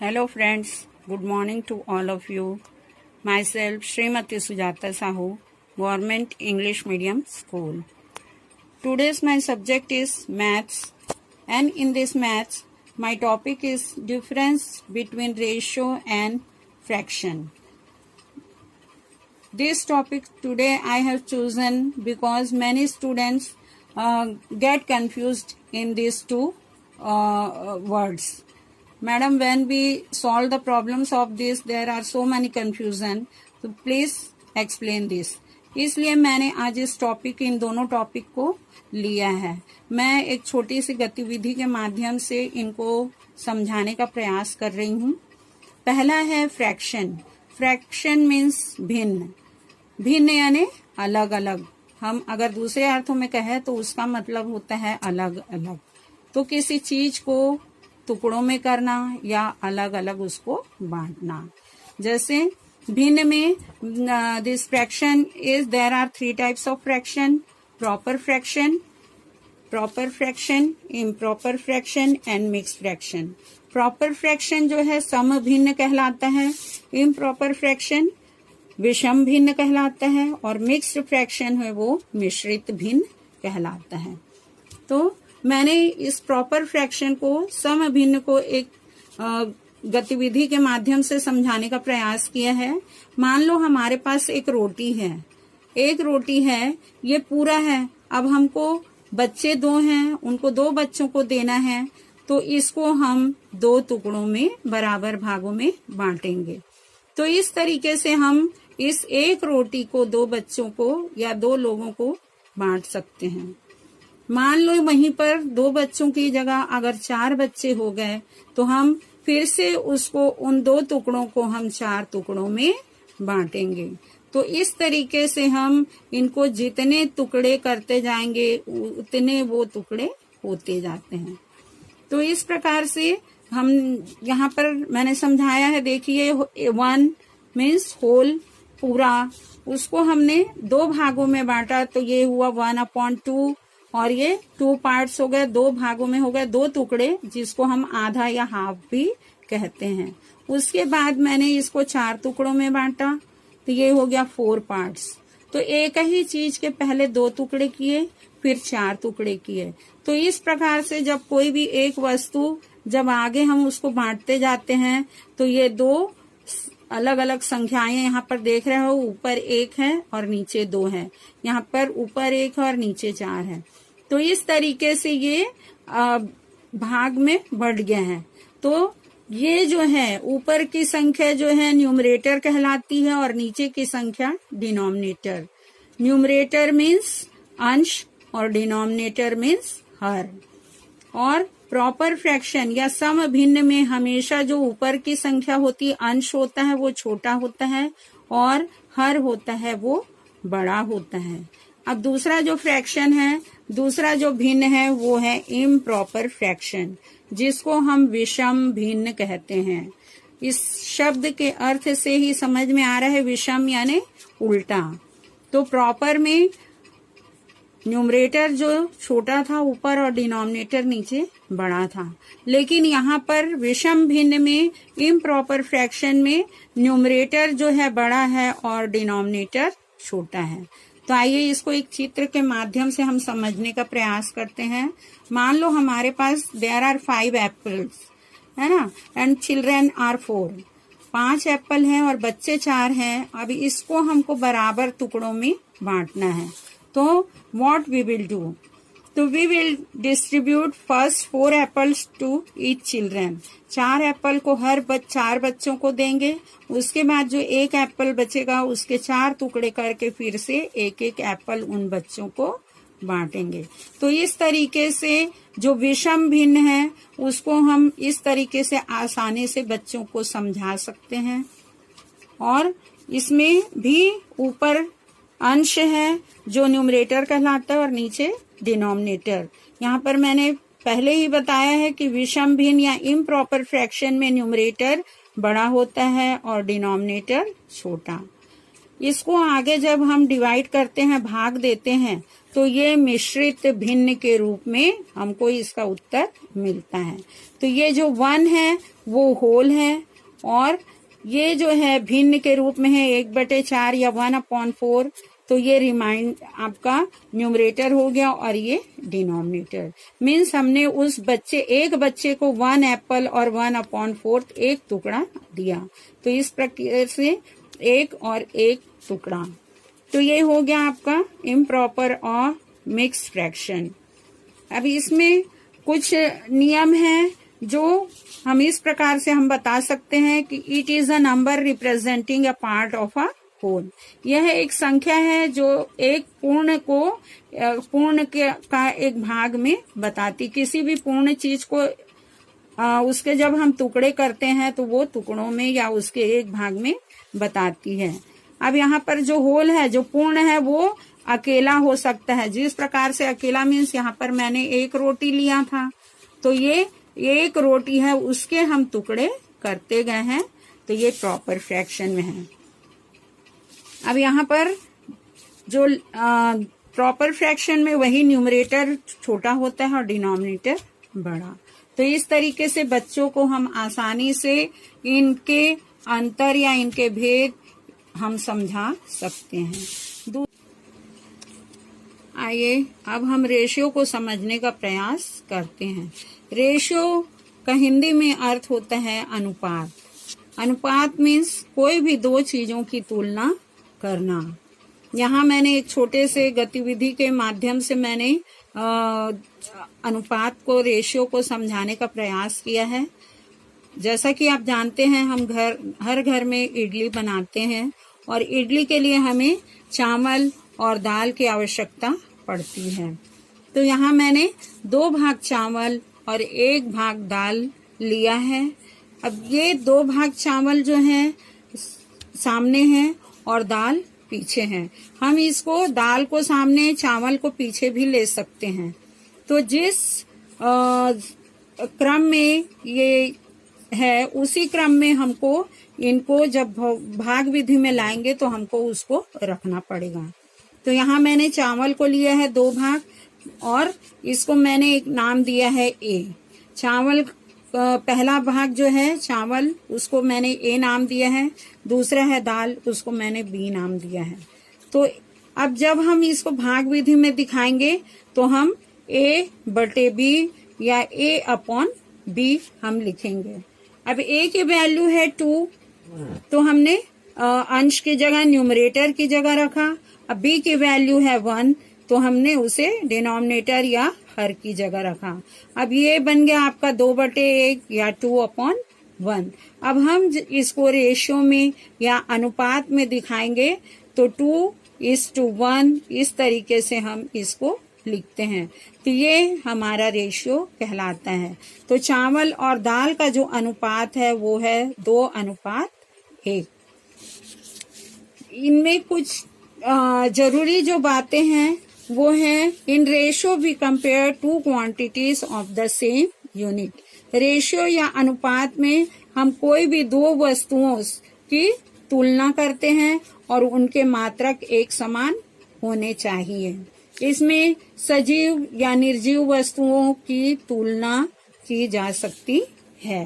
Hello friends, good morning to all of you. Myself Srimati Sujata Sahu, Government English Medium School. Today's my subject is maths, and in this maths my topic is difference between ratio and fraction. This topic today I have chosen because many students get confused in these two words. Madam, when we solve the problems of this, there are so many confusion. So please explain this. इसलिए मैंने आज इस topic in दोनों topic को लिया है. मैं एक छोटी सी गतिविधि के माध्यम से इनको समझाने का प्रयास कर रही हूँ. पहला है फ्रैक्शन. फ्रैक्शन मीन्स भिन्न. भिन्न यानी अलग अलग. हम अगर दूसरे अर्थों में कहें तो उसका मतलब होता है अलग अलग. तो किसी चीज को टुकड़ों में करना या अलग अलग उसको बांटना. जैसे भिन्न में this fraction is there are 3 types of fraction. Proper fraction, improper fraction and mix fraction. Proper fraction जो है सम भिन्न कहलाता है. इम्प्रॉपर फ्रैक्शन विषम भिन्न कहलाता है और मिक्स्ड फ्रैक्शन है वो मिश्रित भिन्न कहलाता है. तो मैंने इस प्रॉपर फ्रैक्शन को सम भिन्न को एक गतिविधि के माध्यम से समझाने का प्रयास किया है. मान लो हमारे पास एक रोटी है, ये पूरा है. अब हमको बच्चे 2 हैं, उनको 2 बच्चों को देना है, तो इसको हम 2 टुकड़ों में बराबर भागों में बांटेंगे. तो इस तरीके से हम इस एक रोटी को 2 बच्चों को या 2 लोगों को बांट सकते हैं. मान लो वहीं पर 2 बच्चों की जगह अगर 4 बच्चे हो गए तो हम फिर से उसको उन 2 टुकड़ों को हम 4 टुकड़ों में बांटेंगे. तो इस तरीके से हम इनको जितने टुकड़े करते जाएंगे उतने वो टुकड़े होते जाते हैं. तो इस प्रकार से हम यहाँ पर मैंने समझाया है. देखिए 1 मीन्स होल, पूरा. उसको हमने 2 भागों में बांटा तो ये हुआ 1/2 और ये 2 पार्ट्स हो गए. 2 भागों में हो गए 2 टुकड़े जिसको हम आधा या हाफ भी कहते हैं. उसके बाद मैंने इसको 4 टुकड़ों में बांटा तो ये हो गया 4 पार्ट्स. तो एक ही चीज के पहले 2 टुकड़े किए फिर 4 टुकड़े किए. तो इस प्रकार से जब कोई भी एक वस्तु जब आगे हम उसको बांटते जाते हैं तो ये 2 अलग अलग संख्याएं यहाँ पर देख रहे हो. ऊपर 1 है और नीचे 2 है. यहाँ पर ऊपर 1 है और नीचे 4 है. तो इस तरीके से ये भाग में बढ़ गया है. तो ये जो है ऊपर की संख्या जो है न्यूमरेटर कहलाती है और नीचे की संख्या डिनोमिनेटर. न्यूमरेटर मीन्स अंश और डिनोमिनेटर मीन्स हर. और प्रॉपर फ्रैक्शन या सम भिन्न में हमेशा जो ऊपर की संख्या होती है अंश होता है वो छोटा होता है और हर होता है वो बड़ा होता है. अब दूसरा जो फ्रैक्शन है, दूसरा जो भिन्न है वो है इम्प्रॉपर फ्रैक्शन, जिसको हम विषम भिन्न कहते हैं. इस शब्द के अर्थ से ही समझ में आ रहा है विषम यानी उल्टा. तो प्रॉपर में न्यूमरेटर जो छोटा था ऊपर और डिनोमिनेटर नीचे बड़ा था. लेकिन यहाँ पर विषम भिन्न में इम्प्रॉपर फ्रैक्शन में न्यूमरेटर जो है बड़ा है और डिनोमिनेटर छोटा है. तो आइए इसको एक चित्र के माध्यम से हम समझने का प्रयास करते हैं. मान लो हमारे पास देयर आर 5 एप्पल्स है ना, एंड चिल्ड्रन आर 4. 5 एप्पल हैं और बच्चे 4 हैं. अब इसको हमको बराबर टुकड़ों में बांटना है. तो what we will do? तो we will distribute first 4 apples to each children. 4 Apple को हर 4 बच्चों को देंगे. उसके बाद जो 1 एप्पल बचेगा उसके 4 टुकड़े करके फिर से 1-1 एप्पल उन बच्चों को बांटेंगे. तो इस तरीके से जो विषम भिन्न है उसको हम इस तरीके से आसानी से बच्चों को समझा सकते हैं. और इसमें भी ऊपर अंश है जो न्यूमरेटर कहलाता है और नीचे डिनोमिनेटर. यहाँ पर मैंने पहले ही बताया है कि विषम भिन्न या इम्प्रॉपर फ्रैक्शन में न्यूमरेटर बड़ा होता है और डिनोमिनेटर छोटा. इसको आगे जब हम डिवाइड करते हैं, भाग देते हैं, तो ये मिश्रित भिन्न के रूप में हमको इसका उत्तर मिलता है. तो ये जो 1 है वो होल है, और ये जो है भिन्न के रूप में है 1/4 या 1/4, तो ये रिमाइंड आपका न्यूमरेटर हो गया और ये डिनोमिनेटर। मीन्स हमने उस एक बच्चे को 1 एप्पल और 1/4 एक टुकड़ा दिया, तो इस प्रकार से 1 और 1 टुकड़ा। तो ये हो गया आपका इम्प्रॉपर और मिक्स फ्रैक्शन। अब इसमें कुछ नियम हैं जो हम इस प्रकार से हम बता सकते हैं कि it is a number representing a part of a whole. यह एक संख्या है जो एक पूर्ण का एक भाग में बताती, किसी भी पूर्ण चीज को उसके जब हम टुकड़े करते हैं तो वो टुकड़ों में या उसके एक भाग में बताती है। अब यहाँ पर जो होल है, जो पूर्ण है, वो अकेला हो सकता है। जिस प्रकार से अकेला मीन्स यहाँ पर मैंने एक रोटी लिया था, तो ये एक रोटी है, उसके हम टुकड़े करते गए हैं, तो ये प्रॉपर फ्रैक्शन में है। अब यहाँ पर जो प्रॉपर फ्रैक्शन में वही न्यूमरेटर छोटा होता है और डिनोमिनेटर बड़ा। तो इस तरीके से बच्चों को हम आसानी से इनके अंतर या इनके भेद हम समझा सकते हैं। आइए अब हम रेशियो को समझने का प्रयास करते हैं। रेशियो का हिंदी में अर्थ होता है अनुपात। अनुपात मीन्स कोई भी दो चीजों की तुलना करना। यहाँ मैंने एक छोटे से गतिविधि के माध्यम से मैंने अनुपात को, रेशियो को समझाने का प्रयास किया है। जैसा कि आप जानते हैं, हम हर घर में इडली बनाते हैं और इडली के लिए हमें चावल और दाल की आवश्यकता पड़ती है। तो यहाँ मैंने 2 भाग चावल और 1 भाग दाल लिया है। अब ये 2 भाग चावल जो है सामने है और दाल पीछे है। हम इसको दाल को सामने, चावल को पीछे भी ले सकते हैं। तो जिस क्रम में ये है, उसी क्रम में हमको इनको जब भाग विधि में लाएंगे तो हमको उसको रखना पड़ेगा। तो यहाँ मैंने चावल को लिया है 2 भाग और इसको मैंने एक नाम दिया है ए। चावल पहला भाग जो है चावल, उसको मैंने ए नाम दिया है। दूसरा है दाल, उसको मैंने बी नाम दिया है। तो अब जब हम इसको भाग विधि में दिखाएंगे तो हम A/B या A/B हम लिखेंगे। अब A की वैल्यू है 2, तो हमने अंश की जगह न्यूमरेटर की जगह रखा। अब B की वैल्यू है 1, तो हमने उसे डिनोमिनेटर या हर की जगह रखा। अब ये बन गया आपका 2/1 या 2/1। अब हम इसको रेशियो में या अनुपात में दिखाएंगे तो 2:1 इस तरीके से हम इसको लिखते हैं। तो ये हमारा रेशियो कहलाता है। तो चावल और दाल का जो अनुपात है वो है 2:1। इनमें कुछ जरूरी जो बातें हैं वो है, in ratio we compare 2 quantities of the same unit. Ratio या अनुपात में हम कोई भी 2 वस्तुओं की तुलना करते हैं और उनके मात्रक एक समान होने चाहिए। इसमें सजीव या निर्जीव वस्तुओं की तुलना की जा सकती है।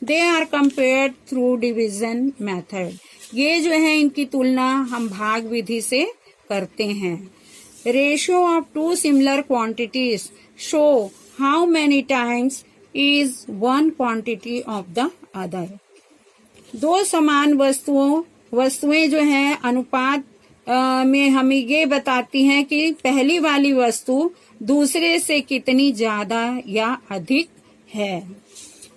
They are compared through division method. ये जो है इनकी तुलना हम भाग विधि से करते हैं। Ratio of 2 similar quantities show how many times is 1 quantity of the other. 2 समान वस्तुएं जो हैं अनुपात में हमें ये बताती हैं कि पहली वाली वस्तु दूसरे से कितनी ज्यादा या अधिक है।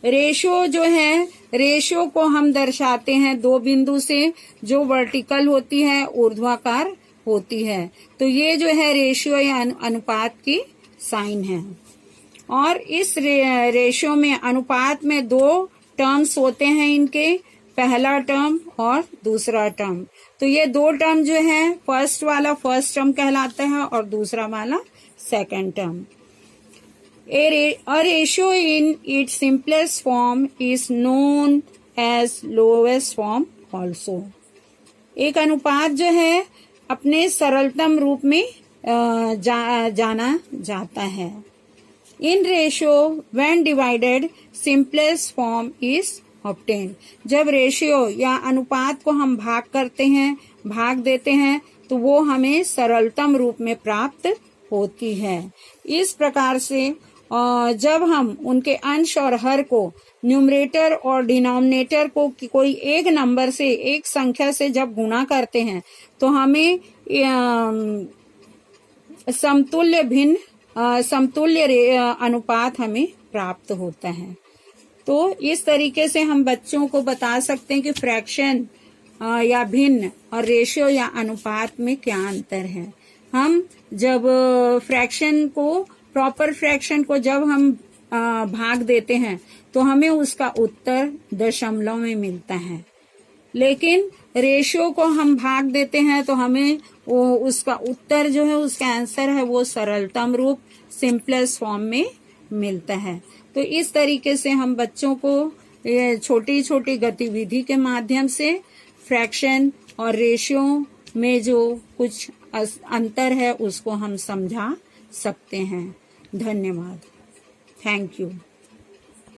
रेशियो जो है, रेशियो को हम दर्शाते हैं 2 बिंदु से, जो वर्टिकल होती है, ऊर्ध्वाकार होती है। तो ये जो है रेशियो या अनुपात की साइन है। और इस रेशियो में, अनुपात में 2 टर्म्स होते हैं इनके, पहला टर्म और दूसरा टर्म। तो ये 2 टर्म जो है, फर्स्ट वाला फर्स्ट टर्म कहलाता है और दूसरा वाला second term. A ratio in its simplest form is known as lowest form also। एक अनुपात जो है अपने सरलतम रूप में जाना जाता है। In ratio when divided simplest form is obtain. जब रेशियो या अनुपात को हम भाग करते हैं, भाग देते हैं, तो वो हमें सरलतम रूप में प्राप्त होती है। इस प्रकार से जब हम उनके अंश और हर को न्यूमरेटर और डिनोमिनेटर को कोई एक नंबर से, एक संख्या से जब गुणा करते हैं तो हमें समतुल्य अनुपात हमें प्राप्त होता है। तो इस तरीके से हम बच्चों को बता सकते हैं कि फ्रैक्शन या भिन्न और रेशियो या अनुपात में क्या अंतर है। हम जब फ्रैक्शन को, प्रॉपर फ्रैक्शन को जब हम भाग देते हैं तो हमें उसका उत्तर दशमलव में मिलता है, लेकिन रेशियो को हम भाग देते हैं तो हमें उसका उत्तर जो है, उसका आंसर है, वो सरलतम रूप सिंपलेस्ट फॉर्म में मिलता है। तो इस तरीके से हम बच्चों को छोटी छोटी गतिविधि के माध्यम से फ्रैक्शन और रेशियो में जो कुछ अंतर है उसको हम समझा सकते हैं। धन्यवाद। Thank you.